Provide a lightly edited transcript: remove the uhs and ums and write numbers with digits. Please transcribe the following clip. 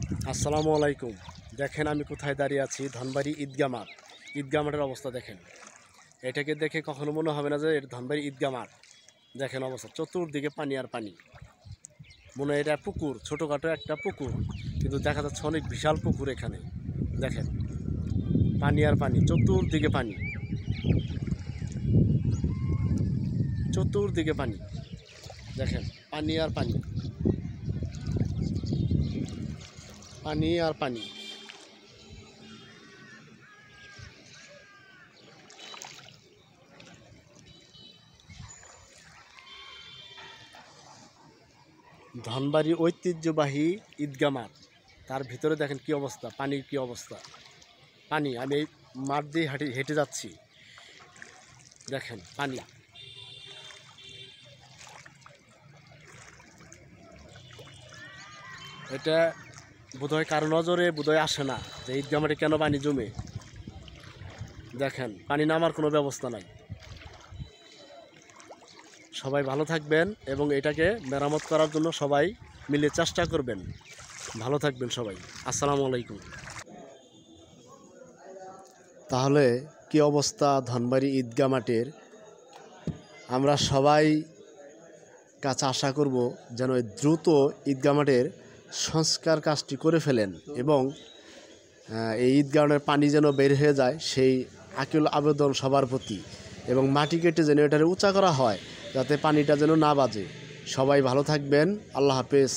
আসসালামু আলাইকুম। দেখেন আমি কোথায় দাঁড়িয়ে আছি, ধনবাড়ি ঈদগাহ মাঠ। ঈদগাহ মাঠের অবস্থা দেখেন। এটাকে দেখে কখনো মনে হবে না যে এটা ধনবাড়ি ঈদগাহ মাঠ। দেখেন অবস্থা, চতুর্দিকে পানি আর পানি। মনে হয় এটা পুকুর, ছোটোখাটো একটা পুকুর, কিন্তু দেখা যাচ্ছে অনেক বিশাল পুকুর এখানে। দেখেন পানি আর পানি, চতুর্দিকে পানি, চতুর্দিকে পানি। দেখেন পানি আর পানি, পানি আর পানি। ধনবাড়ি ঐতিহ্যবাহী ঈদগাহ মাঠ, তার ভিতরে দেখেন কি অবস্থা, পানির কি অবস্থা। পানি, আমি এই মাঠ দিয়ে হেঁটে যাচ্ছি, দেখেন পানি। এটা বোধহয় কারো নজরে বোধহয় আসে না যে ঈদগাহ মাঠে কেন পানি জমে। দেখেন পানি নামার কোনো ব্যবস্থা নাই। সবাই ভালো থাকবেন এবং এটাকে মেরামত করার জন্য সবাই মিলে চেষ্টা করবেন। ভালো থাকবেন সবাই। আসসালামু আলাইকুম। তাহলে কি অবস্থা ধনবাড়ি ঈদগাহ মাঠের? আমরা সবাই কাছে আশা করব যেন দ্রুত ঈদগাহ মাঠের সংস্কার কাজটি করে ফেলেন এবং এই ঈদগাহ মাঠের পানি যেন বের হয়ে যায়, সেই আকুল আবেদন সবার প্রতি। এবং মাটি কেটে যেন এটারে উঁচা করা হয়, যাতে পানিটা যেন না বাজে। সবাই ভালো থাকবেন। আল্লাহ হাফেজ।